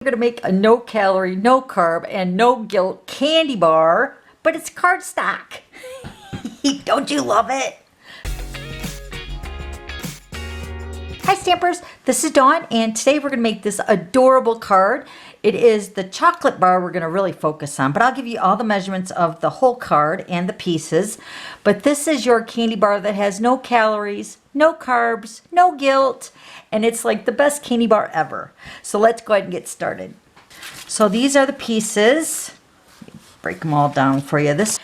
We're going to make a no calorie, no carb, and no guilt candy bar, but it's cardstock. Don't you love it? Hi Stampers, this is Dawn, and today we're going to make this adorable card. It is the chocolate bar we're going to really focus on, but I'll give you all the measurements of the whole card and the pieces. But this is your candy bar that has no calories, no carbs, no guilt, and it's like the best candy bar ever. So let's go ahead and get started. So these are the pieces. Break them all down for you. This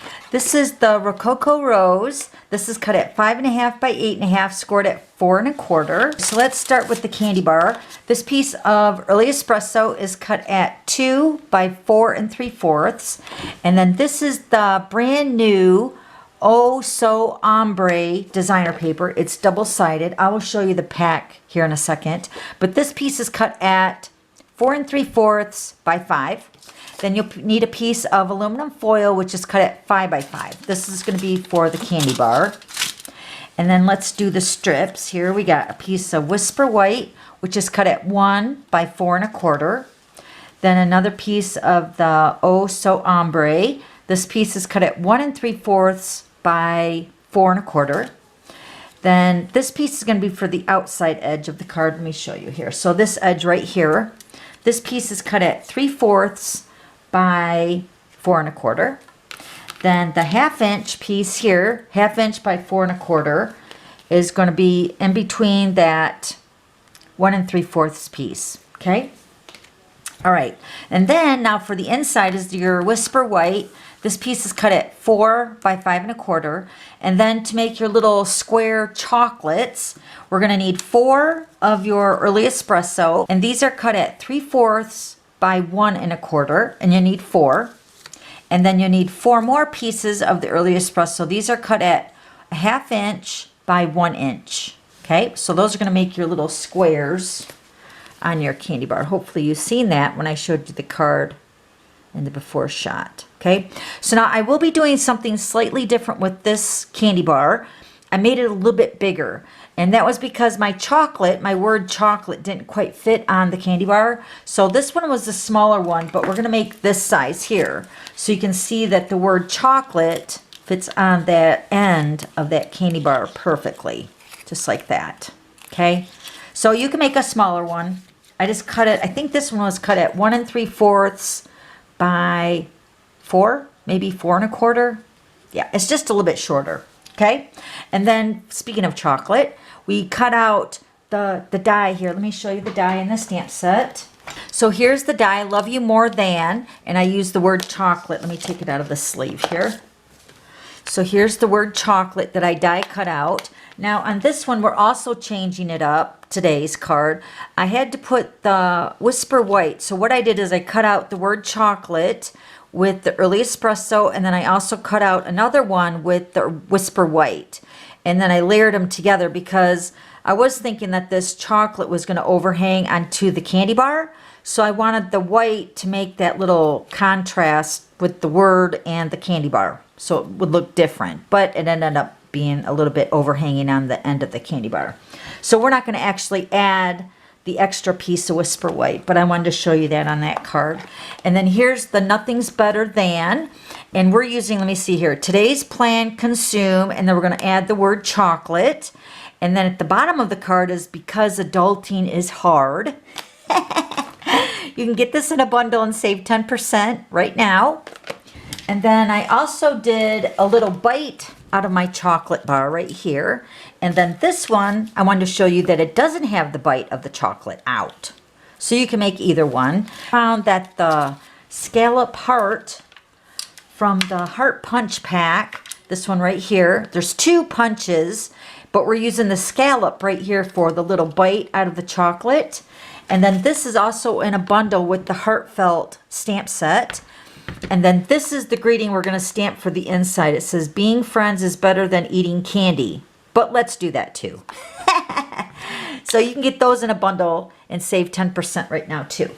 is the Rococo Rose. This is cut at 5.5 by 8.5, scored at 4 1/4. So let's start with the candy bar. This piece of early espresso is cut at 2 by 4 3/4. And then this is the brand new Oh So Ombre Designer paper. It's double-sided. I will show you the pack here in a second. But this piece is cut at 4 3/4 by 5. Then you'll need a piece of aluminum foil, which is cut at 5 by 5. This is going to be for the candy bar. And then let's do the strips. Here we got a piece of Whisper White, which is cut at 1 by 4 1/4. Then another piece of the Oh So Ombre. This piece is cut at 1 3/4 by 4 1/4. Then this piece is going to be for the outside edge of the card. Let me show you here. So this edge right here, this piece is cut at 3/4 by 4 1/4. Then the 1/2 inch piece here, 1/2 inch by 4 1/4, is going to be in between that 1 3/4 piece. Okay. All right. And then now for the inside is your Whisper White. This piece is cut at 4 by 5 1/4. And then to make your little square chocolates, we're going to need 4 of your early espresso. And these are cut at 3/4 by 1 1/4. And you need 4. And then you need 4 more pieces of the early espresso. These are cut at 1/2 inch by 1 inch. Okay, so those are going to make your little squares on your candy bar. Hopefully you've seen that when I showed you the card in the before shot. Okay, so now I will be doing something slightly different with this candy bar. I made it a little bit bigger, and that was because my chocolate, my word chocolate, didn't quite fit on the candy bar. So this one was the smaller one, but we're going to make this size here. So you can see that the word chocolate fits on that end of that candy bar perfectly, just like that. Okay, so you can make a smaller one. I just cut it, I think this one was cut at 1 3/4 by 4, maybe 4 1/4. Yeah, it's just a little bit shorter. Okay, and then speaking of chocolate, we cut out the die here. Let me show you the die in the stamp set. So here's the die, Love You More Than, and I use the word chocolate. Let me take it out of the sleeve here. So here's the word chocolate that I die cut out. Now on this one, we're also changing it up, today's card. I had to put the Whisper White. So what I did is I cut out the word chocolate with the early espresso, and then I also cut out another one with the Whisper White. And then I layered them together because I was thinking that this chocolate was going to overhang onto the candy bar. So I wanted the white to make that little contrast with the word and the candy bar, so it would look different. But it ended up being a little bit overhanging on the end of the candy bar. So we're not going to actually add the extra piece of Whisper White, but I wanted to show you that on that card. And then here's the Nothing's Better Than, and we're using, let me see here, Today's Plan, Consume, and then we're going to add the word chocolate. And then at the bottom of the card is Because Adulting is Hard. You can get this in a bundle and save 10% right now. And then I also did a little bite out of my chocolate bar right here. And then this one, I wanted to show you that it doesn't have the bite of the chocolate out. So you can make either one. Found that the scallop heart from the Heart Punch pack, this one right here, there's 2 punches, but we're using the scallop right here for the little bite out of the chocolate. And then this is also in a bundle with the Heartfelt stamp set. And then this is the greeting we're going to stamp for the inside. It says, being friends is better than eating candy. But let's do that too. So you can get those in a bundle and save 10% right now too.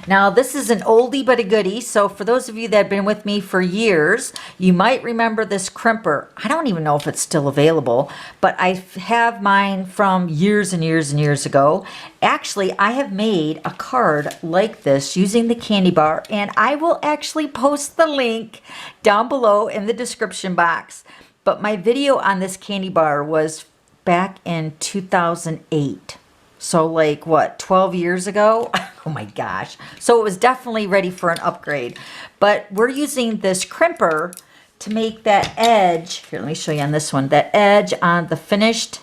Now, this is an oldie but a goodie, so for those of you that have been with me for years, you might remember this crimper. I don't even know if it's still available, but I have mine from years and years and years ago. Actually, I have made a card like this using the candy bar, and I will actually post the link down below in the description box. But my video on this candy bar was back in 2008. So like what, 12 years ago? Oh my gosh. So it was definitely ready for an upgrade. But we're using this crimper to make that edge. Here, let me show you on this one. That edge on the finished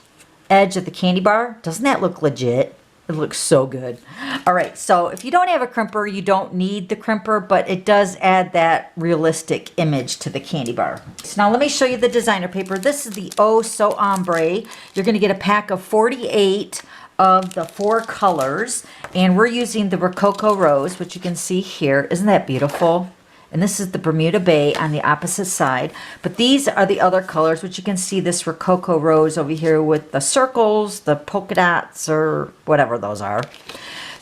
edge of the candy bar. Doesn't that look legit? It looks so good. All right, so if you don't have a crimper, you don't need the crimper, but it does add that realistic image to the candy bar. So now let me show you the designer paper. This is the Oh So Ombre. You're gonna get a pack of 48 of the 4 colors, and we're using the Rococo Rose, which you can see here. Isn't that beautiful? And this is the Bermuda Bay on the opposite side. But these are the other colors, which you can see this Rococo Rose over here with the circles, the polka dots, or whatever those are.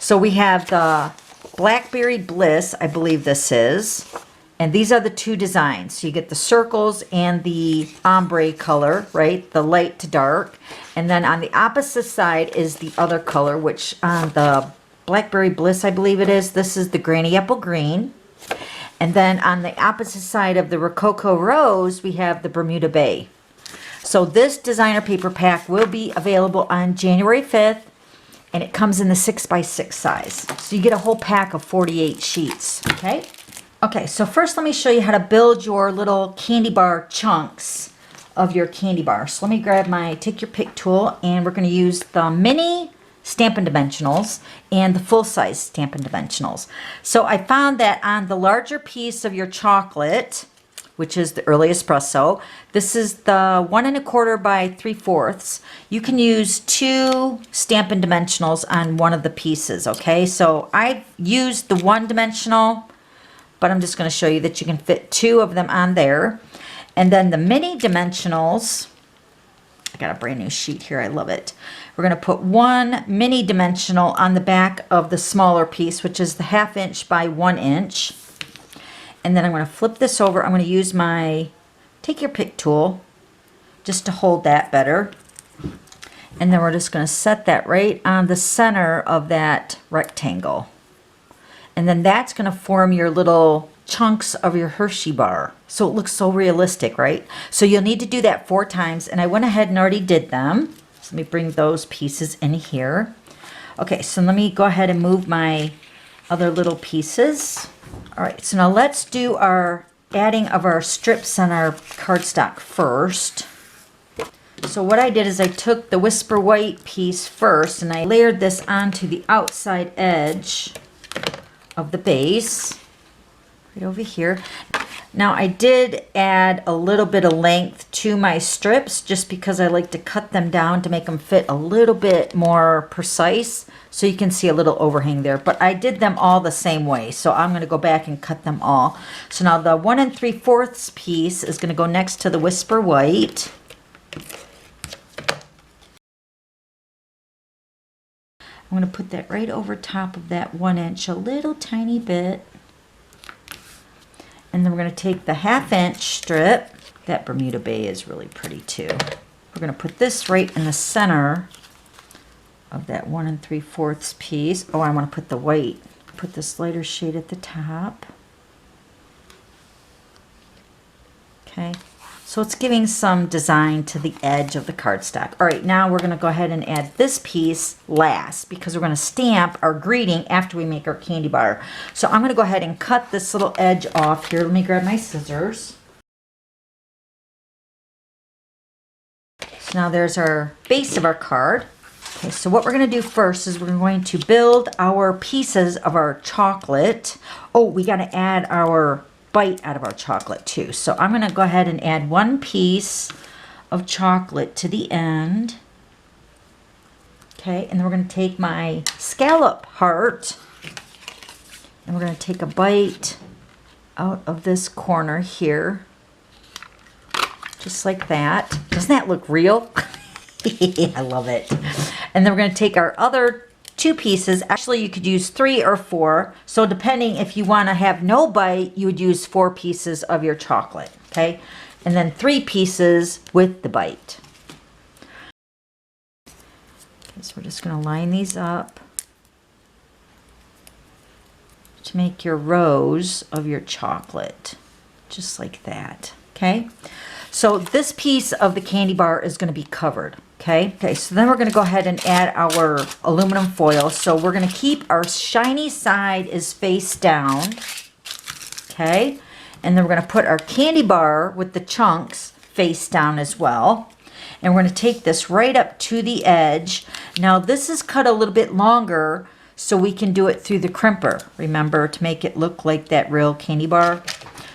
So we have the Blackberry Bliss, I believe this is. And these are the 2 designs. So you get the circles and the ombre color, right? The light to dark. And then on the opposite side is the other color, which on the Blackberry Bliss, I believe it is, this is the Granny Apple Green. And then on the opposite side of the Rococo Rose, we have the Bermuda Bay. So this designer paper pack will be available on January 5th, and it comes in the 6x6 size. So you get a whole pack of 48 sheets, okay? Okay, so first let me show you how to build your little candy bar chunks of your candy bar. So let me grab my Take Your Pick tool, and we're gonna use the mini Stampin' Dimensionals and the full-size Stampin' Dimensionals. So I found that on the larger piece of your chocolate, which is the early espresso, this is the 1 1/4 by 3/4. You can use 2 Stampin' Dimensionals on one of the pieces, okay? So I've used the 1 dimensional, but I'm just going to show you that you can fit 2 of them on there. And then the mini dimensionals, I got a brand new sheet here, I love it. We're going to put 1 mini dimensional on the back of the smaller piece, which is the 1/2 inch by 1 inch. And then I'm going to flip this over. I'm going to use my Take Your Pick tool just to hold that better. And then we're just going to set that right on the center of that rectangle. And then that's going to form your little chunks of your Hershey bar. So it looks so realistic, right? So you'll need to do that 4 times, and I went ahead and already did them. So let me bring those pieces in here. Okay, so let me go ahead and move my other little pieces. All right, so now let's do our adding of our strips on our cardstock first. So what I did is I took the Whisper White piece first, and I layered this onto the outside edge of the base, right over here. Now I did add a little bit of length to my strips just because I like to cut them down to make them fit a little bit more precise, so you can see a little overhang there. But I did them all the same way, so I'm going to go back and cut them all. So now the 1 3/4 piece is going to go next to the Whisper White. I'm going to put that right over top of that 1 inch, a little tiny bit. And then we're going to take the 1/2 inch strip. That Bermuda Bay is really pretty too. We're going to put this right in the center of that 1 3/4 piece. Oh, I want to put the white. Put this lighter shade at the top. Okay. So it's giving some design to the edge of the cardstock. All right, now we're going to go ahead and add this piece last because we're going to stamp our greeting after we make our candy bar. So I'm going to go ahead and cut this little edge off here. Let me grab my scissors. So now there's our base of our card. Okay, so what we're going to do first is we're going to build our pieces of our chocolate. Oh, we got to add our bite out of our chocolate too. So I'm going to go ahead and add 1 piece of chocolate to the end. Okay, and then we're going to take my scallop heart and we're going to take a bite out of this corner here. Just like that. Doesn't that look real? I love it. And then we're going to take our other 2 pieces. Actually, you could use 3 or 4. So depending if you want to have no bite, you would use 4 pieces of your chocolate, okay? And then 3 pieces with the bite. Okay, so we're just going to line these up to make your rows of your chocolate, just like that, okay? So this piece of the candy bar is going to be covered, okay? Okay, so then we're going to go ahead and add our aluminum foil. So we're going to keep our shiny side is face down, okay? And then we're going to put our candy bar with the chunks face down as well. And we're going to take this right up to the edge. Now this is cut a little bit longer so we can do it through the crimper, remember, to make it look like that real candy bar.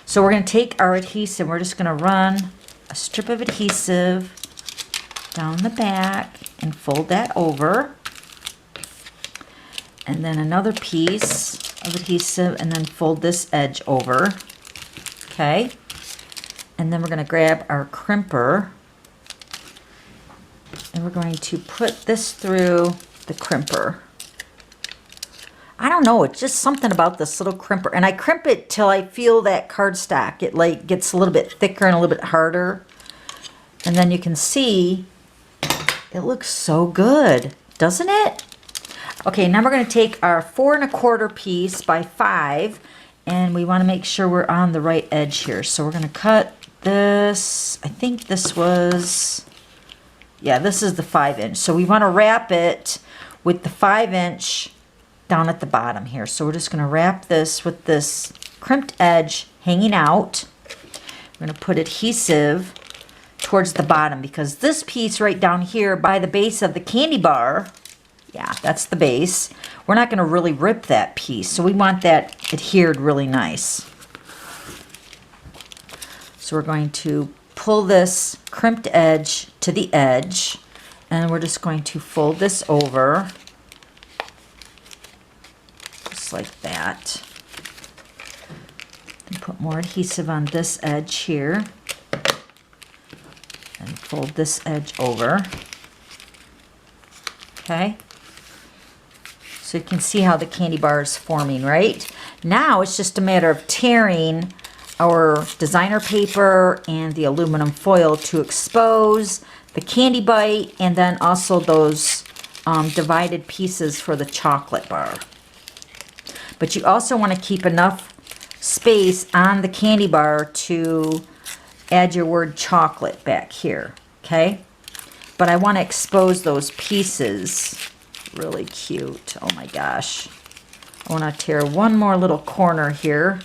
So we're going to take our adhesive, we're just going to run a strip of adhesive down the back and fold that over. And then another piece of adhesive and then fold this edge over. Okay. And then we're going to grab our crimper and we're going to put this through the crimper. I don't know, it's just something about this little crimper. And I crimp it till I feel that cardstock. It like gets a little bit thicker and a little bit harder. And then you can see it looks so good, doesn't it? Okay, now we're going to take our 4 1/4 piece by 5 and we want to make sure we're on the right edge here. So we're going to cut this, I think this was, yeah, this is the 5-inch. So we want to wrap it with the 5-inch down at the bottom here. So we're just going to wrap this with this crimped edge hanging out. We're going to put adhesive towards the bottom because this piece right down here by the base of the candy bar, yeah, that's the base. We're not going to really rip that piece. So we want that adhered really nice. So we're going to pull this crimped edge to the edge and we're just going to fold this over. Like that. And put more adhesive on this edge here and fold this edge over. Okay, so you can see how the candy bar is forming, right? Now it's just a matter of tearing our designer paper and the aluminum foil to expose the candy bite and then also those divided pieces for the chocolate bar. But you also want to keep enough space on the candy bar to add your word chocolate back here, okay? But I want to expose those pieces. Really cute. Oh my gosh. I want to tear one more little corner here.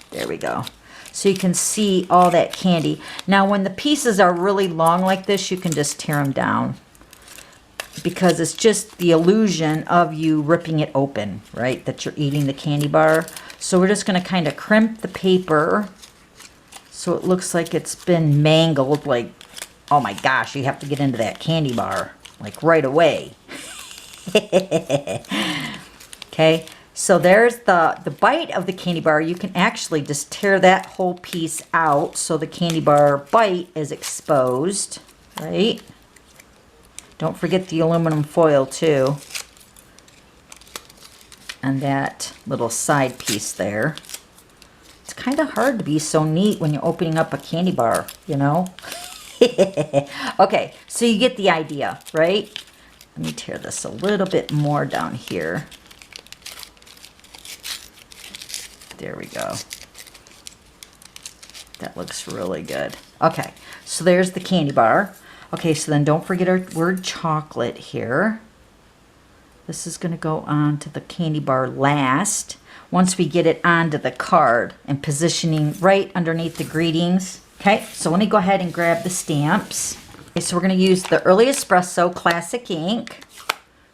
There we go. So you can see all that candy. Now when the pieces are really long like this, you can just tear them down, because it's just the illusion of you ripping it open, right? That you're eating the candy bar. So we're just going to kind of crimp the paper so it looks like it's been mangled. Like, oh my gosh, you have to get into that candy bar like right away. Okay, so there's the bite of the candy bar. You can actually just tear that whole piece out so the candy bar bite is exposed, right? Don't forget the aluminum foil too. And that little side piece there. It's kind of hard to be so neat when you're opening up a candy bar, you know? Okay, so you get the idea, right? Let me tear this a little bit more down here. There we go. That looks really good. Okay, so there's the candy bar. Okay, so then don't forget our word chocolate here. This is going to go on to the candy bar last, once we get it onto the card and positioning right underneath the greetings. Okay, so let me go ahead and grab the stamps. Okay, so we're going to use the Early Espresso Classic ink.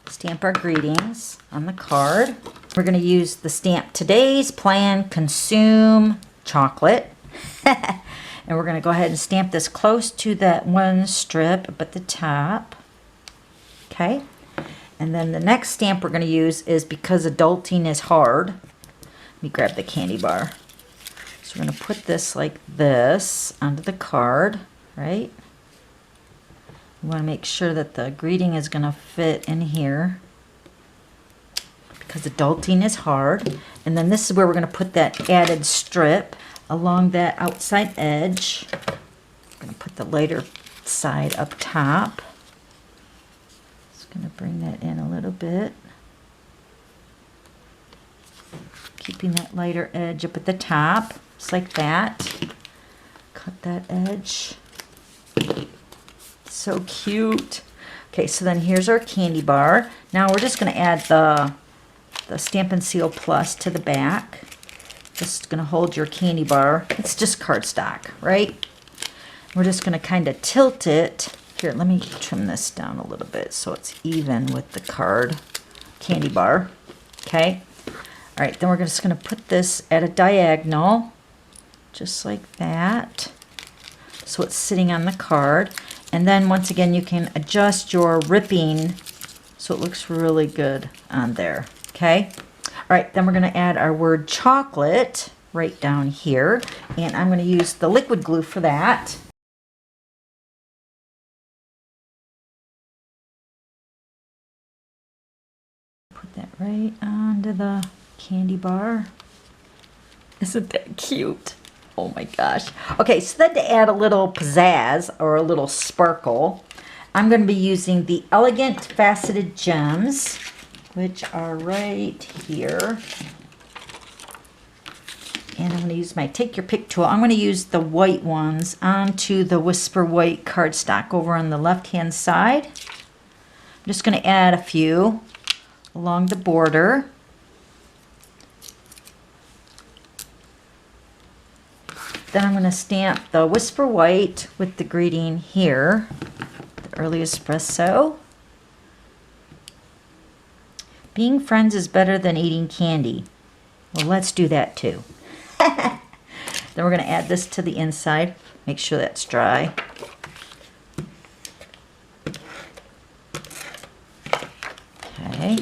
Stamp our greetings on the card. We're going to use the stamp Today's Plan Consume Chocolate. And we're going to go ahead and stamp this close to that one strip up at the top. Okay. And then the next stamp we're going to use is Because Adulting is Hard. Let me grab the candy bar. So we're going to put this like this onto the card, right? You want to make sure that the greeting is going to fit in here because adulting is hard. And then this is where we're going to put that added strip along that outside edge. I'm going to put the lighter side up top. Just going to bring that in a little bit. Keeping that lighter edge up at the top, just like that. Cut that edge. So cute. Okay, so then here's our candy bar. Now we're just going to add the Stampin' Seal Plus to the back. This is going to hold your candy bar. It's just cardstock, right? We're just going to kind of tilt it. Here, let me trim this down a little bit so it's even with the candy bar. Okay. All right, then we're just going to put this at a diagonal, just like that. So it's sitting on the card. And then once again, you can adjust your ripping so it looks really good on there. Okay. All right, then we're going to add our word chocolate right down here. And I'm going to use the liquid glue for that. Put that right onto the candy bar. Isn't that cute? Oh my gosh. Okay, so then to add a little pizzazz or a little sparkle, I'm going to be using the Elegant Faceted Gems, which are right here. And I'm going to use my Take Your Pick tool. I'm going to use the white ones onto the Whisper White cardstock over on the left-hand side. I'm just going to add a few along the border. Then I'm going to stamp the Whisper White with the greeting here, the early espresso. Being friends is better than eating candy. Well, let's do that too. Then we're going to add this to the inside. Make sure that's dry. Okay.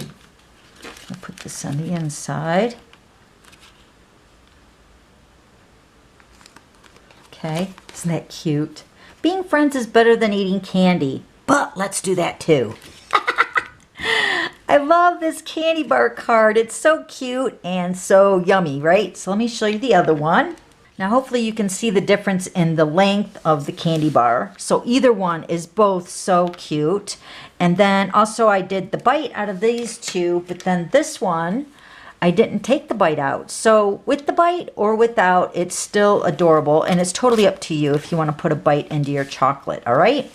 I'll put this on the inside. Okay, isn't that cute? Being friends is better than eating candy, but let's do that too. I love this candy bar card. It's so cute and so yummy, right? So let me show you the other one. Now hopefully you can see the difference in the length of the candy bar. So either one is both so cute. And then also I did the bite out of these two, but then this one, I didn't take the bite out. So with the bite or without, it's still adorable, and it's totally up to you if you want to put a bite into your chocolate, all right?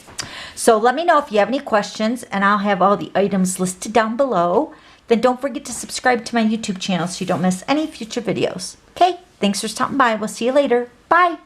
So let me know if you have any questions, and I'll have all the items listed down below. Then don't forget to subscribe to my YouTube channel so you don't miss any future videos. Okay, thanks for stopping by. We'll see you later. Bye.